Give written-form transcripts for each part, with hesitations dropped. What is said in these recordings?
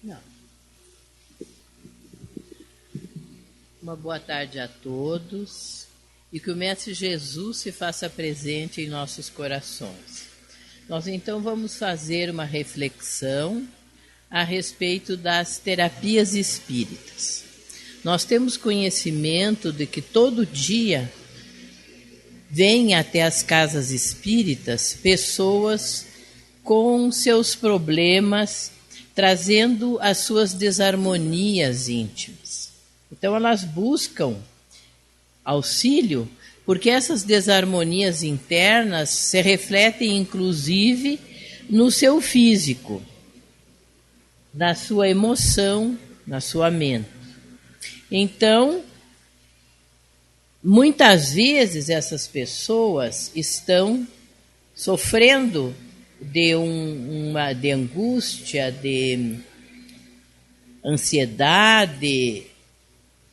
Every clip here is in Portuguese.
Não. Uma boa tarde a todos e que o Mestre Jesus se faça presente em nossos corações. Nós então vamos fazer uma reflexão a respeito das terapias espíritas. Nós temos conhecimento de que todo dia vêm até as casas espíritas pessoas com seus problemas, trazendo as suas desarmonias íntimas. Então elas buscam auxílio porque essas desarmonias internas se refletem inclusive no seu físico, na sua emoção, na sua mente. Então, muitas vezes essas pessoas estão sofrendo de angústia, de ansiedade,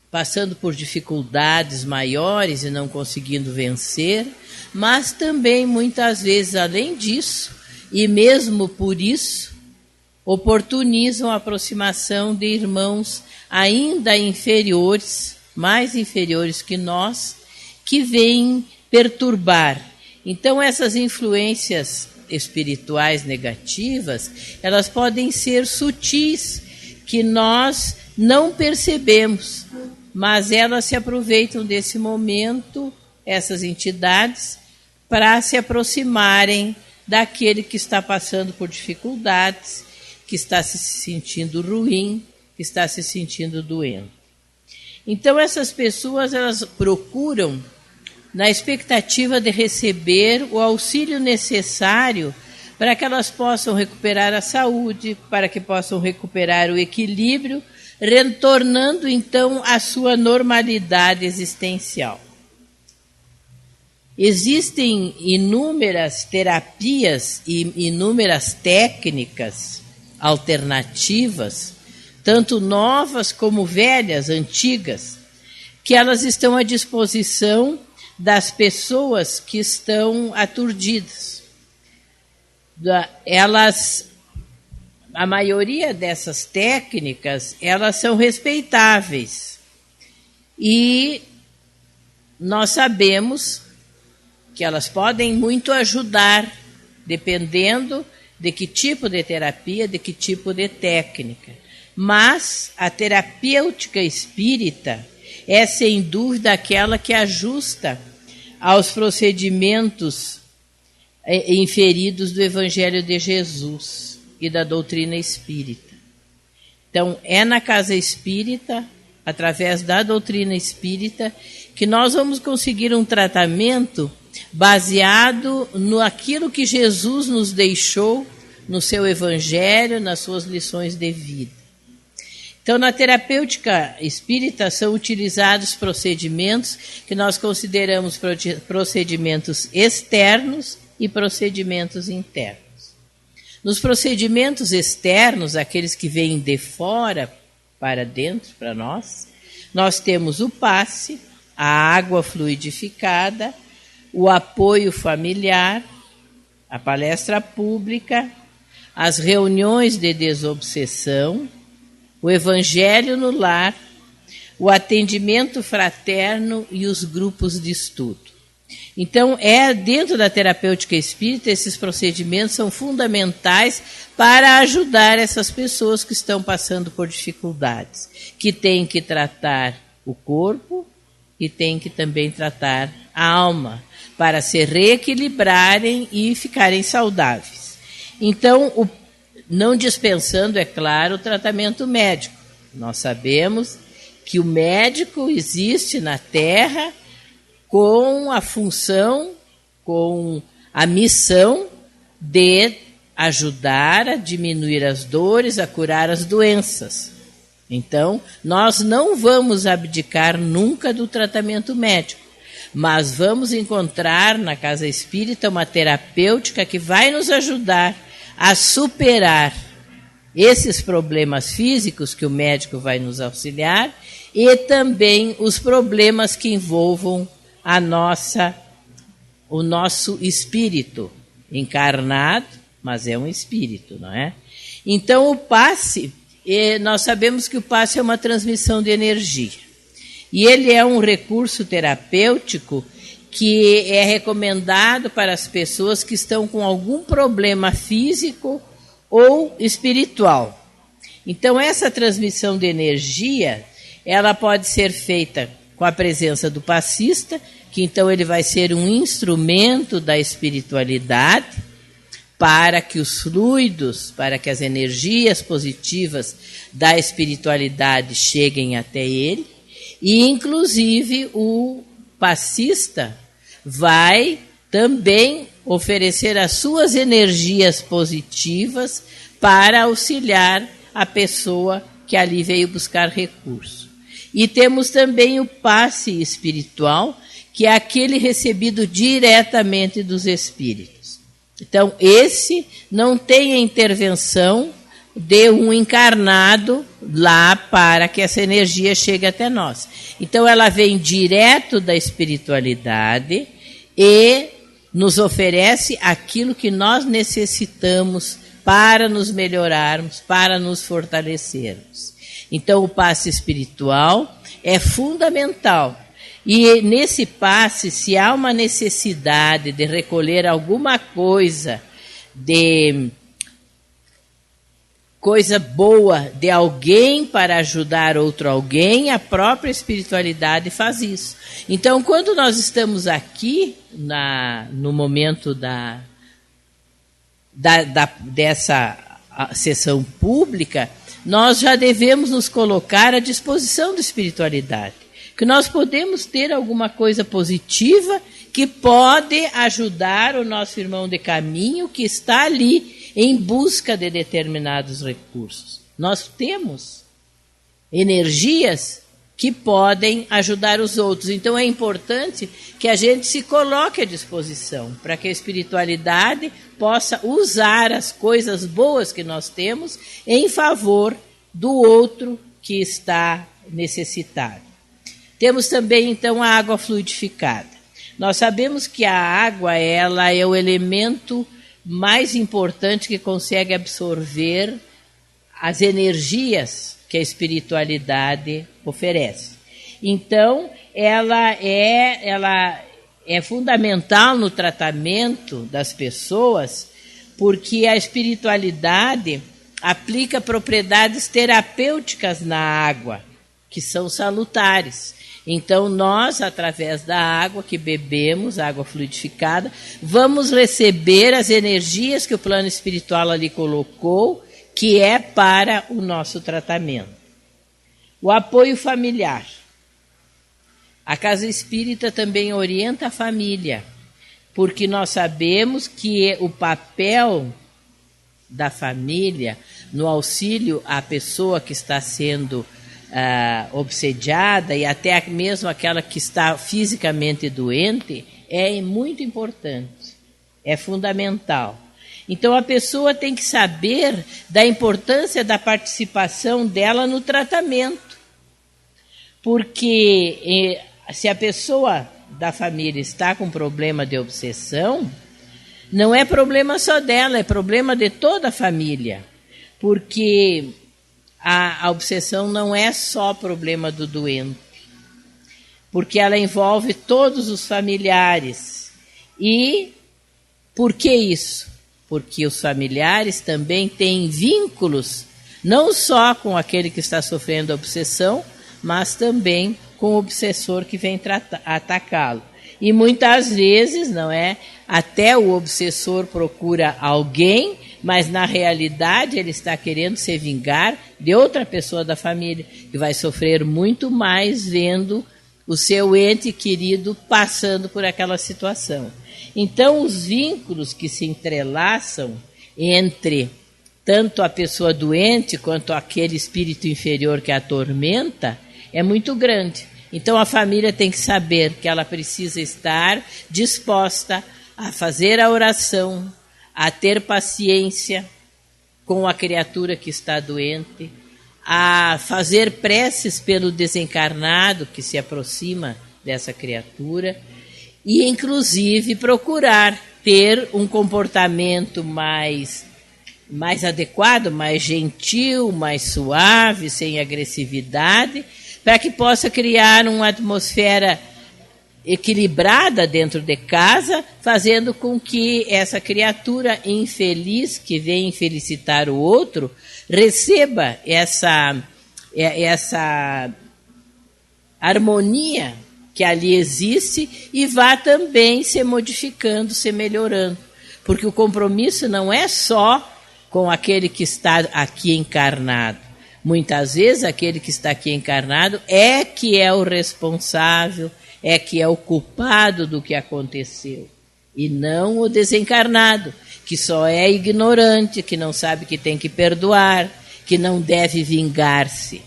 passando por dificuldades maiores e não conseguindo vencer, mas também muitas vezes, além disso, e mesmo por isso, oportunizam a aproximação de irmãos ainda inferiores, mais inferiores que nós, que vêm perturbar. Então essas influências espirituais negativas, elas podem ser sutis, que nós não percebemos, mas elas se aproveitam desse momento, essas entidades, para se aproximarem daquele que está passando por dificuldades, que está se sentindo ruim, que está se sentindo doente. Então essas pessoas, elas procuram na expectativa de receber o auxílio necessário para que elas possam recuperar a saúde, para que possam recuperar o equilíbrio, retornando então à sua normalidade existencial. Existem inúmeras terapias e inúmeras técnicas alternativas, tanto novas como velhas, antigas, que elas estão à disposição das pessoas que estão aturdidas. A maioria dessas técnicas, elas são respeitáveis. E nós sabemos que elas podem muito ajudar, dependendo de que tipo de terapia, de que tipo de técnica. Mas a terapêutica espírita é, sem dúvida, aquela que ajusta aos procedimentos inferidos do Evangelho de Jesus e da doutrina espírita. Então, é na casa espírita, através da doutrina espírita, que nós vamos conseguir um tratamento baseado no aquilo que Jesus nos deixou no seu Evangelho, nas suas lições de vida. Então, na terapêutica espírita são utilizados procedimentos que nós consideramos procedimentos externos e procedimentos internos. Nos procedimentos externos, aqueles que vêm de fora para dentro, para nós temos o passe, a água fluidificada, o apoio familiar, a palestra pública, as reuniões de desobsessão, o evangelho no lar, o atendimento fraterno e os grupos de estudo. Então, dentro da terapêutica espírita, esses procedimentos são fundamentais para ajudar essas pessoas que estão passando por dificuldades, que têm que tratar o corpo e têm que também tratar a alma, para se reequilibrarem e ficarem saudáveis. Então, não dispensando, é claro, o tratamento médico. Nós sabemos que o médico existe na Terra com a função, com a missão de ajudar a diminuir as dores, a curar as doenças. Então, nós não vamos abdicar nunca do tratamento médico, mas vamos encontrar na casa espírita uma terapêutica que vai nos ajudar a superar esses problemas físicos que o médico vai nos auxiliar e também os problemas que envolvam o nosso espírito encarnado, mas é um espírito, não é? Então o passe nós sabemos que o passe é uma transmissão de energia. E ele é um recurso terapêutico que é recomendado para as pessoas que estão com algum problema físico ou espiritual. Então, essa transmissão de energia, ela pode ser feita com a presença do passista, que então ele vai ser um instrumento da espiritualidade para que os fluidos, para que as energias positivas da espiritualidade cheguem até ele. E, inclusive, o passista vai também oferecer as suas energias positivas para auxiliar a pessoa que ali veio buscar recurso. E temos também o passe espiritual, que é aquele recebido diretamente dos espíritos. Então, esse não tem a intervenção de um encarnado lá para que essa energia chegue até nós. Então, ela vem direto da espiritualidade e nos oferece aquilo que nós necessitamos para nos melhorarmos, para nos fortalecermos. Então, o passe espiritual é fundamental. E nesse passe, se há uma necessidade de recolher alguma coisa, de coisa boa de alguém para ajudar outro alguém, a própria espiritualidade faz isso. Então, quando nós estamos aqui, no momento dessa sessão pública, nós já devemos nos colocar à disposição da espiritualidade, que nós podemos ter alguma coisa positiva que pode ajudar o nosso irmão de caminho que está ali em busca de determinados recursos. Nós temos energias que podem ajudar os outros. Então é importante que a gente se coloque à disposição para que a espiritualidade possa usar as coisas boas que nós temos em favor do outro que está necessitado. Temos também, então, a água fluidificada. Nós sabemos que a água ela é o elemento mais importante que consegue absorver as energias que a espiritualidade oferece. Então, ela é fundamental no tratamento das pessoas, porque a espiritualidade aplica propriedades terapêuticas na água, que são salutares. Então, nós, através da água que bebemos, água fluidificada, vamos receber as energias que o plano espiritual ali colocou, que é para o nosso tratamento. O apoio familiar. A Casa Espírita também orienta a família, porque nós sabemos que o papel da família no auxílio à pessoa que está sendo obsediada e até mesmo aquela que está fisicamente doente é muito importante, é fundamental. Então a pessoa tem que saber da importância da participação dela no tratamento, porque se a pessoa da família está com problema de obsessão, não é problema só dela, é problema de toda a família, porque a obsessão não é só problema do doente, porque ela envolve todos os familiares. E por que isso? Porque os familiares também têm vínculos, não só com aquele que está sofrendo a obsessão, mas também com o obsessor que vem atacá-lo. E muitas vezes, não é? Até o obsessor procura alguém, mas na realidade ele está querendo se vingar de outra pessoa da família, que vai sofrer muito mais vendo o seu ente querido passando por aquela situação. Então, os vínculos que se entrelaçam entre tanto a pessoa doente quanto aquele espírito inferior que a atormenta é muito grande. Então, a família tem que saber que ela precisa estar disposta a fazer a oração, a ter paciência com a criatura que está doente, a fazer preces pelo desencarnado que se aproxima dessa criatura e, inclusive, procurar ter um comportamento mais mais adequado, mais gentil, mais suave, sem agressividade, para que possa criar uma atmosfera equilibrada dentro de casa, fazendo com que essa criatura infeliz que vem felicitar o outro receba essa harmonia que ali existe e vá também se modificando, se melhorando. Porque o compromisso não é só com aquele que está aqui encarnado. Muitas vezes aquele que está aqui encarnado é que é o responsável, é que é o culpado do que aconteceu. E não o desencarnado, que só é ignorante, que não sabe que tem que perdoar, que não deve vingar-se.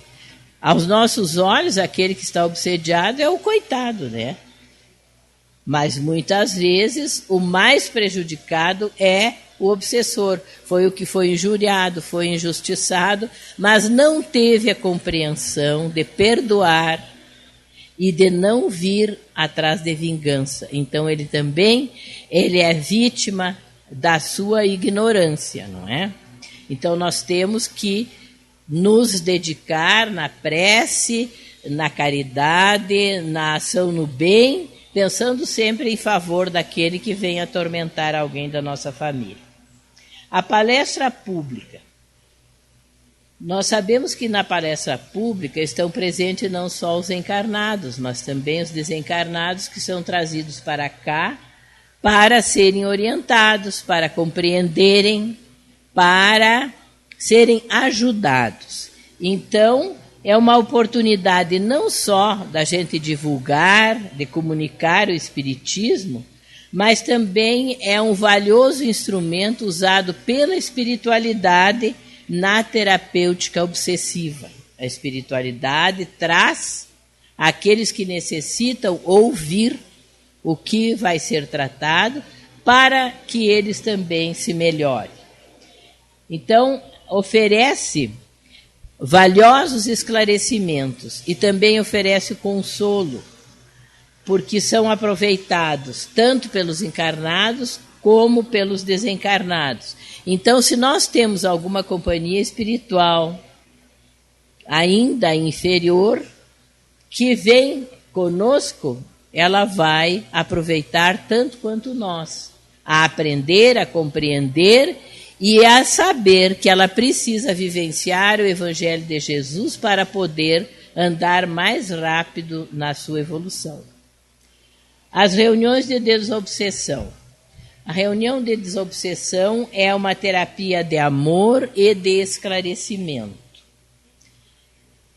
Aos nossos olhos, aquele que está obsediado é o coitado, né? Mas muitas vezes o mais prejudicado é o obsessor. Foi o que foi injuriado, foi injustiçado, mas não teve a compreensão de perdoar e de não vir atrás de vingança. Então ele é vítima da sua ignorância, não é? Então nós temos que nos dedicar na prece, na caridade, na ação no bem, pensando sempre em favor daquele que vem atormentar alguém da nossa família. A palestra pública. Nós sabemos que na palestra pública estão presentes não só os encarnados, mas também os desencarnados que são trazidos para cá para serem orientados, para compreenderem, para serem ajudados. Então, é uma oportunidade não só da gente divulgar, de comunicar o Espiritismo, mas também é um valioso instrumento usado pela espiritualidade na terapêutica obsessiva. A espiritualidade traz aqueles que necessitam ouvir o que vai ser tratado para que eles também se melhorem. Então, oferece valiosos esclarecimentos e também oferece consolo, porque são aproveitados tanto pelos encarnados como pelos desencarnados. Então, se nós temos alguma companhia espiritual ainda inferior, que vem conosco, ela vai aproveitar tanto quanto nós, a aprender, a compreender e a saber que ela precisa vivenciar o Evangelho de Jesus para poder andar mais rápido na sua evolução. As reuniões de desobsessão. A reunião de desobsessão é uma terapia de amor e de esclarecimento.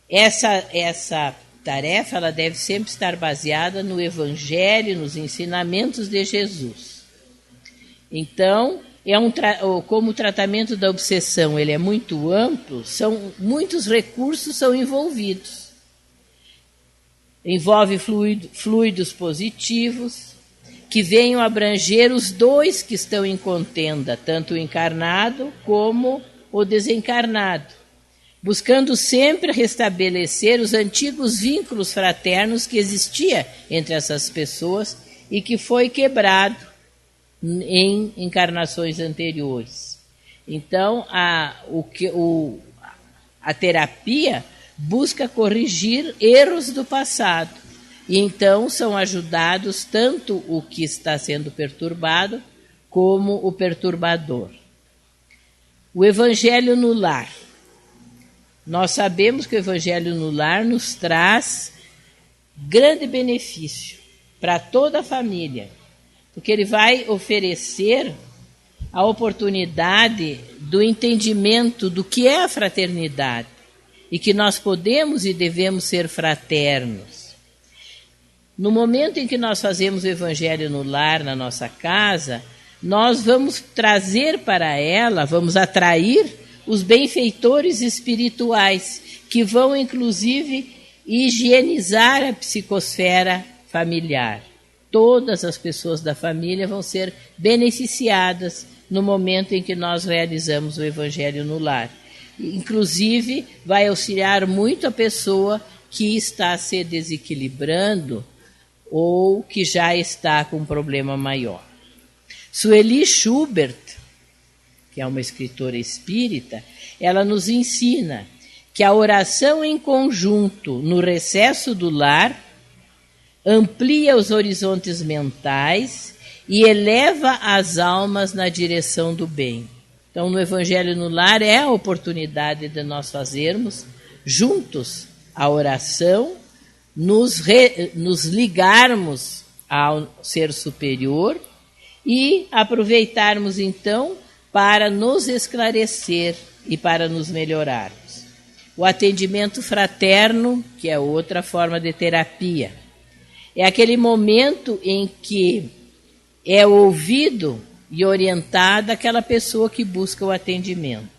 Essa tarefa ela deve sempre estar baseada no Evangelho, nos ensinamentos de Jesus. Então, como o tratamento da obsessão ele é muito amplo, muitos recursos são envolvidos. Envolve fluidos positivos, que venham abranger os dois que estão em contenda, tanto o encarnado como o desencarnado, buscando sempre restabelecer os antigos vínculos fraternos que existia entre essas pessoas e que foi quebrado em encarnações anteriores. Então, a terapia busca corrigir erros do passado. E então são ajudados tanto o que está sendo perturbado como o perturbador. O Evangelho no lar. Nós sabemos que o Evangelho no lar nos traz grande benefício para toda a família, porque ele vai oferecer a oportunidade do entendimento do que é a fraternidade e que nós podemos e devemos ser fraternos. No momento em que nós fazemos o Evangelho no lar, na nossa casa, nós vamos trazer para ela, vamos atrair os benfeitores espirituais, que vão, inclusive, higienizar a psicosfera familiar. Todas as pessoas da família vão ser beneficiadas no momento em que nós realizamos o Evangelho no lar. Inclusive, vai auxiliar muito a pessoa que está se desequilibrando ou que já está com um problema maior. Sueli Schubert que é uma escritora espírita, ela nos ensina que a oração em conjunto no recesso do lar amplia os horizontes mentais e eleva as almas na direção do bem. Então, no Evangelho no Lar é a oportunidade de nós fazermos juntos a oração, nos ligarmos ao Ser Superior e aproveitarmos, então, para nos esclarecer e para nos melhorarmos. O atendimento fraterno, que é outra forma de terapia, é aquele momento em que é ouvido e orientada aquela pessoa que busca o atendimento.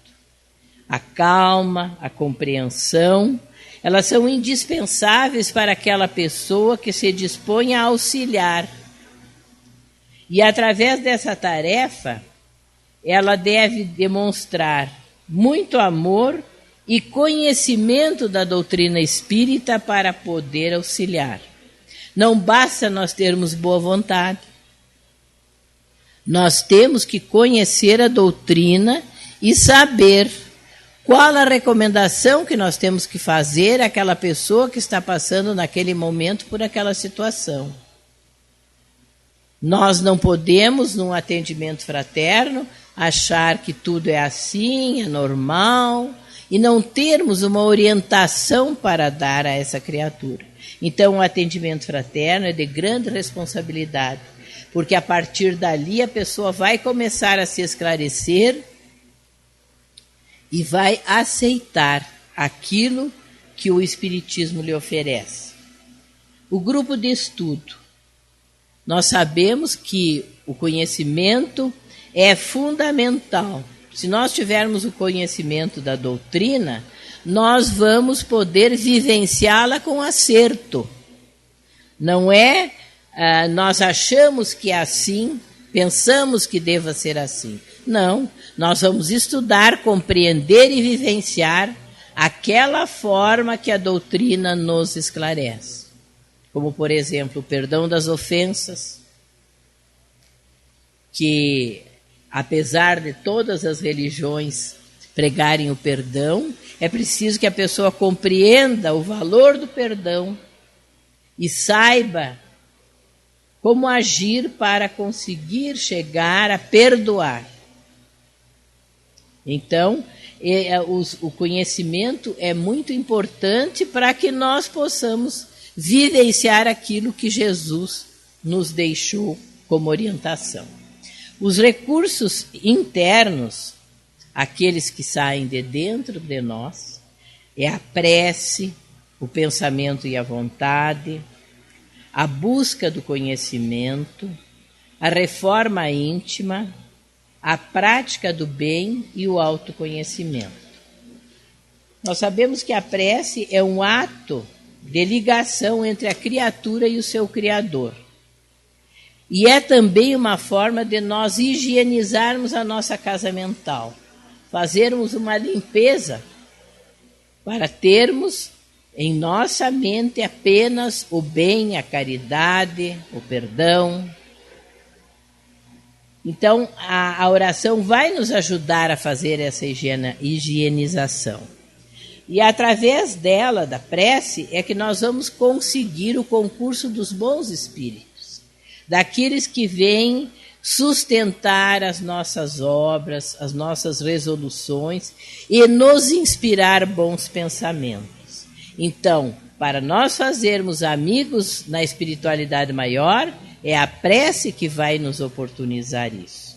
A calma, a compreensão, elas são indispensáveis para aquela pessoa que se dispõe a auxiliar. E através dessa tarefa, ela deve demonstrar muito amor e conhecimento da doutrina espírita para poder auxiliar. Não basta nós termos boa vontade. Nós temos que conhecer a doutrina e saber qual a recomendação que nós temos que fazer àquela pessoa que está passando naquele momento por aquela situação. Nós não podemos, num atendimento fraterno, achar que tudo é assim, é normal, e não termos uma orientação para dar a essa criatura. Então, o atendimento fraterno é de grande responsabilidade, porque a partir dali a pessoa vai começar a se esclarecer e vai aceitar aquilo que o Espiritismo lhe oferece. O grupo de estudo. Nós sabemos que o conhecimento é fundamental. Se nós tivermos o conhecimento da doutrina, nós vamos poder vivenciá-la com acerto. Não é... nós achamos que é assim, pensamos que deva ser assim. Não, nós vamos estudar, compreender e vivenciar aquela forma que a doutrina nos esclarece. Como, por exemplo, o perdão das ofensas, que, apesar de todas as religiões pregarem o perdão, é preciso que a pessoa compreenda o valor do perdão e saiba como agir para conseguir chegar a perdoar. Então, o conhecimento é muito importante para que nós possamos vivenciar aquilo que Jesus nos deixou como orientação. Os recursos internos, aqueles que saem de dentro de nós, é a prece, o pensamento e a vontade, a busca do conhecimento, a reforma íntima, a prática do bem e o autoconhecimento. Nós sabemos que a prece é um ato de ligação entre a criatura e o seu Criador. E é também uma forma de nós higienizarmos a nossa casa mental, fazermos uma limpeza para termos em nossa mente apenas o bem, a caridade, o perdão. Então, a oração vai nos ajudar a fazer essa higienização. E através dela, da prece, é que nós vamos conseguir o concurso dos bons espíritos, daqueles que vêm sustentar as nossas obras, as nossas resoluções e nos inspirar bons pensamentos. Então, para nós fazermos amigos na espiritualidade maior, é a prece que vai nos oportunizar isso.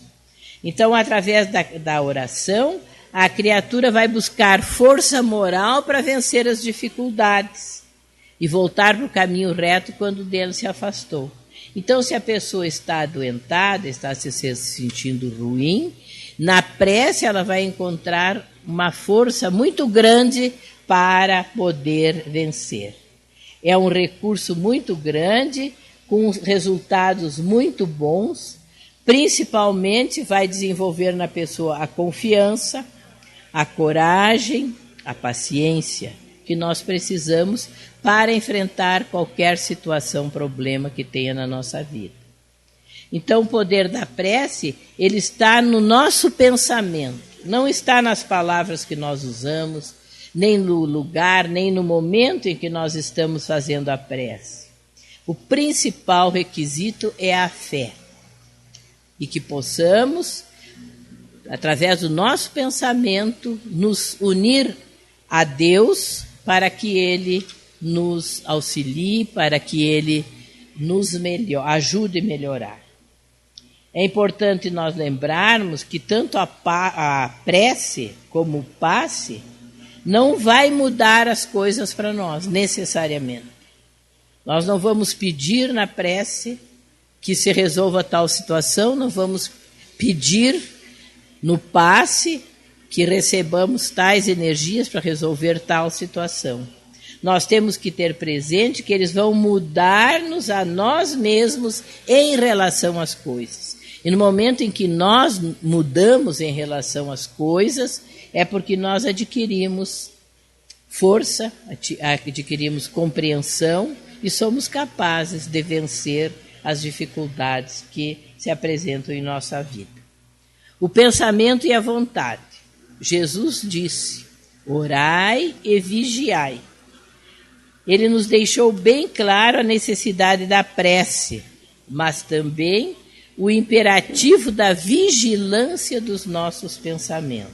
Então, através da oração, a criatura vai buscar força moral para vencer as dificuldades e voltar para o caminho reto quando dele se afastou. Então, se a pessoa está adoentada, está se sentindo ruim, na prece ela vai encontrar uma força muito grande para poder vencer. É um recurso muito grande, com resultados muito bons, principalmente vai desenvolver na pessoa a confiança, a coragem, a paciência que nós precisamos para enfrentar qualquer situação, problema que tenha na nossa vida. Então, o poder da prece, ele está no nosso pensamento, não está nas palavras que nós usamos, nem no lugar, nem no momento em que nós estamos fazendo a prece. O principal requisito é a fé. E que possamos, através do nosso pensamento, nos unir a Deus para que Ele nos auxilie, para que Ele nos ajude a melhorar. É importante nós lembrarmos que tanto a prece como o passe não vai mudar as coisas para nós, necessariamente. Nós não vamos pedir na prece que se resolva tal situação, não vamos pedir no passe que recebamos tais energias para resolver tal situação. Nós temos que ter presente que eles vão mudar-nos a nós mesmos em relação às coisas. E no momento em que nós mudamos em relação às coisas, é porque nós adquirimos força, adquirimos compreensão e somos capazes de vencer as dificuldades que se apresentam em nossa vida. O pensamento e a vontade. Jesus disse: orai e vigiai. Ele nos deixou bem claro a necessidade da prece, mas também o imperativo da vigilância dos nossos pensamentos.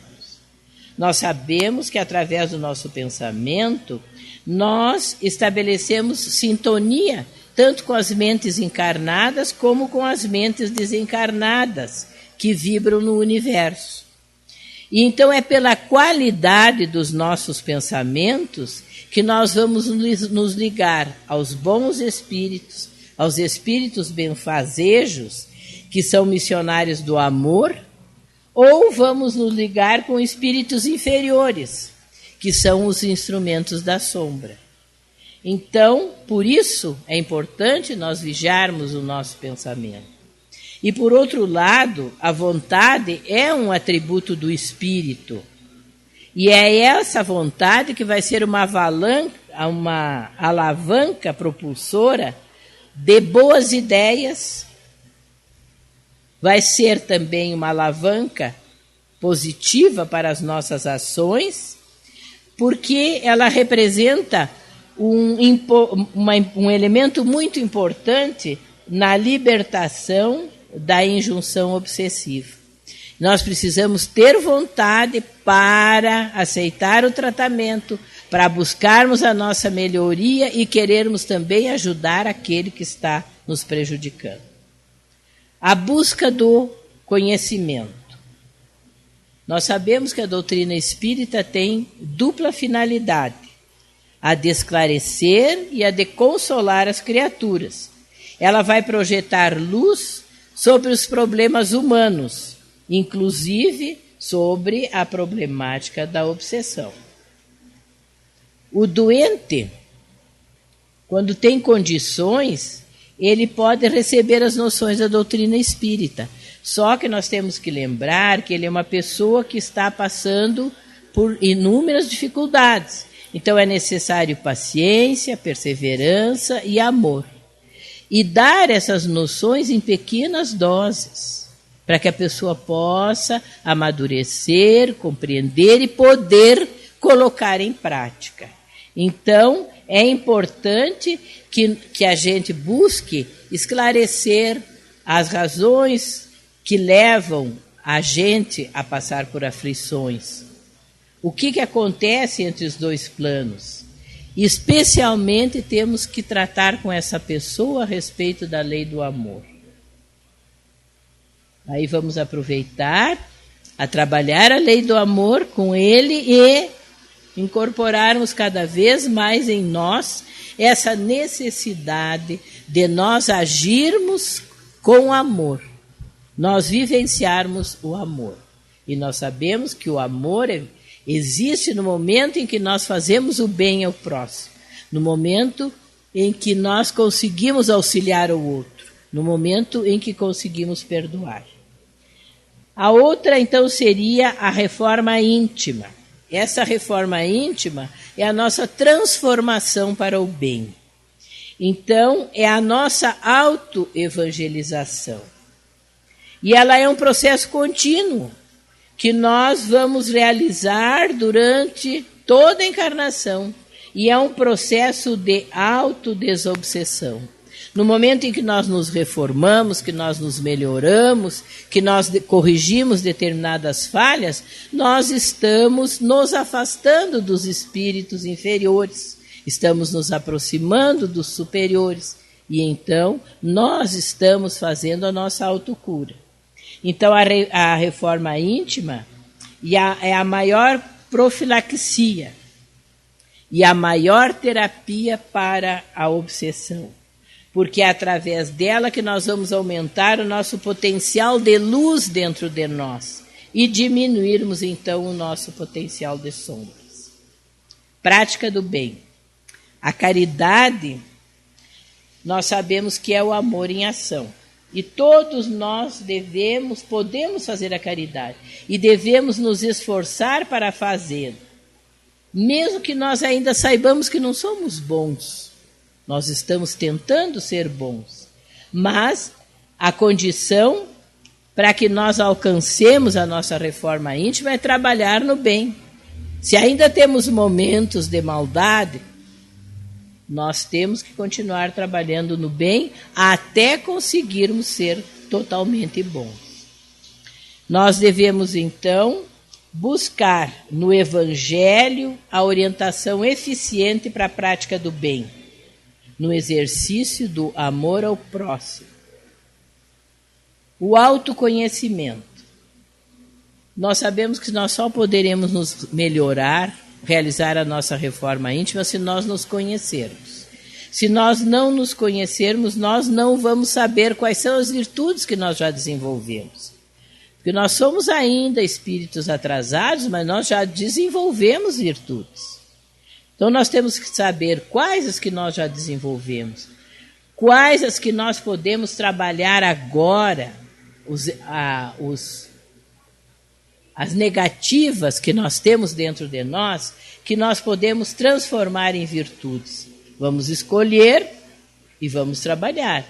Nós sabemos que através do nosso pensamento, nós estabelecemos sintonia tanto com as mentes encarnadas como com as mentes desencarnadas que vibram no universo. E então é pela qualidade dos nossos pensamentos que nós vamos nos ligar aos bons espíritos, aos espíritos benfazejos, que são missionários do amor, ou vamos nos ligar com espíritos inferiores, que são os instrumentos da sombra. Então, por isso, é importante nós vigiarmos o nosso pensamento. E, por outro lado, a vontade é um atributo do espírito. E é essa vontade que vai ser uma alavanca propulsora de boas ideias, vai ser também uma alavanca positiva para as nossas ações, porque ela representa um elemento muito importante na libertação da injunção obsessiva. Nós precisamos ter vontade para aceitar o tratamento, para buscarmos a nossa melhoria e querermos também ajudar aquele que está nos prejudicando. A busca do conhecimento. Nós sabemos que a doutrina espírita tem dupla finalidade: a de esclarecer e a de consolar as criaturas. Ela vai projetar luz sobre os problemas humanos, inclusive sobre a problemática da obsessão. O doente, quando tem condições, ele pode receber as noções da doutrina espírita. Só que nós temos que lembrar que ele é uma pessoa que está passando por inúmeras dificuldades. Então é necessário paciência, perseverança e amor. E dar essas noções em pequenas doses, para que a pessoa possa amadurecer, compreender e poder colocar em prática. Então, é importante que a gente busque esclarecer as razões que levam a gente a passar por aflições. O que acontece entre os dois planos? Especialmente temos que tratar com essa pessoa a respeito da lei do amor. Aí vamos aproveitar a trabalhar a lei do amor com ele e incorporarmos cada vez mais em nós essa necessidade de nós agirmos com amor, nós vivenciarmos o amor. E nós sabemos que o amor existe no momento em que nós fazemos o bem ao próximo, no momento em que nós conseguimos auxiliar o outro, no momento em que conseguimos perdoar. A outra, então, seria a reforma íntima. Essa reforma íntima é a nossa transformação para o bem. Então, é a nossa autoevangelização. E ela é um processo contínuo, que nós vamos realizar durante toda a encarnação. E é um processo de autodesobsessão. No momento em que nós nos reformamos, que nós nos melhoramos, que nós corrigimos determinadas falhas, nós estamos nos afastando dos espíritos inferiores, estamos nos aproximando dos superiores. E então nós estamos fazendo a nossa autocura. Então a reforma íntima é a maior profilaxia e a maior terapia para a obsessão. Porque é através dela que nós vamos aumentar o nosso potencial de luz dentro de nós e diminuirmos então o nosso potencial de sombras. Prática do bem. A caridade, nós sabemos que é o amor em ação. E todos nós podemos fazer a caridade e devemos nos esforçar para fazê-lo. Mesmo que nós ainda saibamos que não somos bons. Nós estamos tentando ser bons, mas a condição para que nós alcancemos a nossa reforma íntima é trabalhar no bem. Se ainda temos momentos de maldade, nós temos que continuar trabalhando no bem até conseguirmos ser totalmente bons. Nós devemos, então, buscar no Evangelho a orientação eficiente para a prática do bem, no exercício do amor ao próximo. O autoconhecimento. Nós sabemos que nós só poderemos nos melhorar, realizar a nossa reforma íntima, se nós nos conhecermos. Se nós não nos conhecermos, nós não vamos saber quais são as virtudes que nós já desenvolvemos. Porque nós somos ainda espíritos atrasados, mas nós já desenvolvemos virtudes. Então nós temos que saber quais as que nós já desenvolvemos, quais as que nós podemos trabalhar agora, as negativas que nós temos dentro de nós, que nós podemos transformar em virtudes. Vamos escolher e vamos trabalhar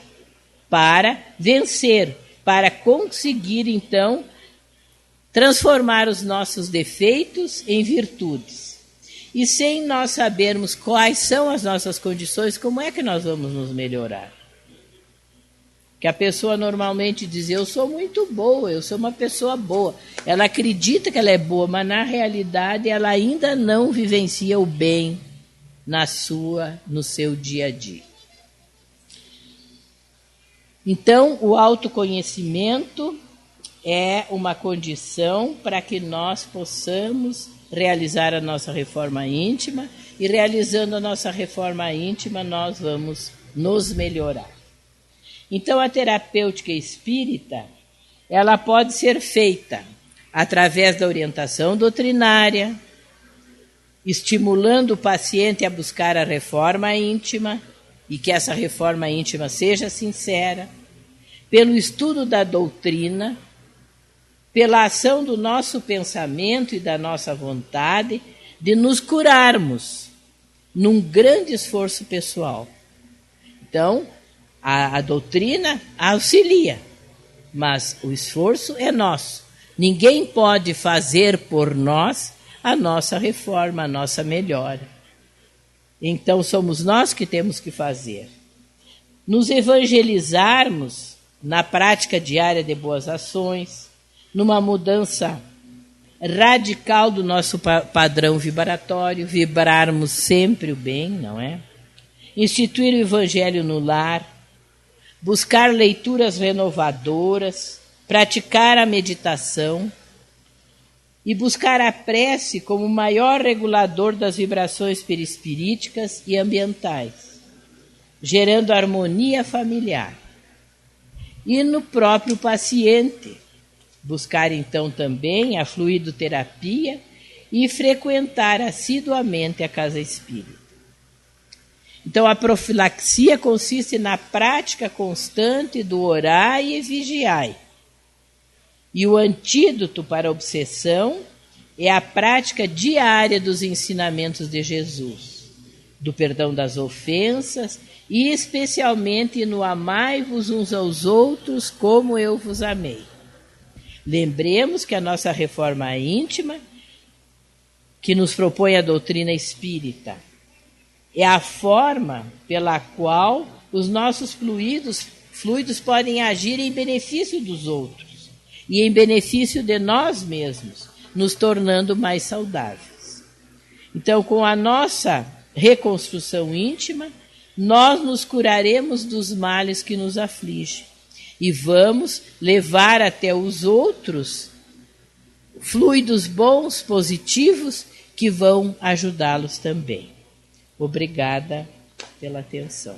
para vencer, para conseguir então transformar os nossos defeitos em virtudes. E sem nós sabermos quais são as nossas condições, como é que nós vamos nos melhorar? Que a pessoa normalmente diz, eu sou muito boa, eu sou uma pessoa boa. Ela acredita que ela é boa, mas na realidade ela ainda não vivencia o bem no seu dia a dia. Então, o autoconhecimento é uma condição para que nós possamos realizar a nossa reforma íntima, e realizando a nossa reforma íntima nós vamos nos melhorar. Então a terapêutica espírita, ela pode ser feita através da orientação doutrinária, estimulando o paciente a buscar a reforma íntima, e que essa reforma íntima seja sincera, pelo estudo da doutrina, pela ação do nosso pensamento e da nossa vontade de nos curarmos num grande esforço pessoal. Então, a doutrina auxilia, mas o esforço é nosso. Ninguém pode fazer por nós a nossa reforma, a nossa melhora. Então, somos nós que temos que fazer. Nos evangelizarmos na prática diária de boas ações, numa mudança radical do nosso padrão vibratório, vibrarmos sempre o bem, não é? Instituir o evangelho no lar, buscar leituras renovadoras, praticar a meditação e buscar a prece como o maior regulador das vibrações perispiríticas e ambientais, gerando harmonia familiar. E no próprio paciente, buscar então também a fluidoterapia e frequentar assiduamente a casa espírita. Então a profilaxia consiste na prática constante do orai e vigiai. E o antídoto para a obsessão é a prática diária dos ensinamentos de Jesus, do perdão das ofensas e especialmente no amai-vos uns aos outros como eu vos amei. Lembremos que a nossa reforma íntima, que nos propõe a doutrina espírita, é a forma pela qual os nossos fluidos podem agir em benefício dos outros e em benefício de nós mesmos, nos tornando mais saudáveis. Então, com a nossa reconstrução íntima, nós nos curaremos dos males que nos afligem e vamos levar até os outros fluidos bons, positivos, que vão ajudá-los também. Obrigada pela atenção.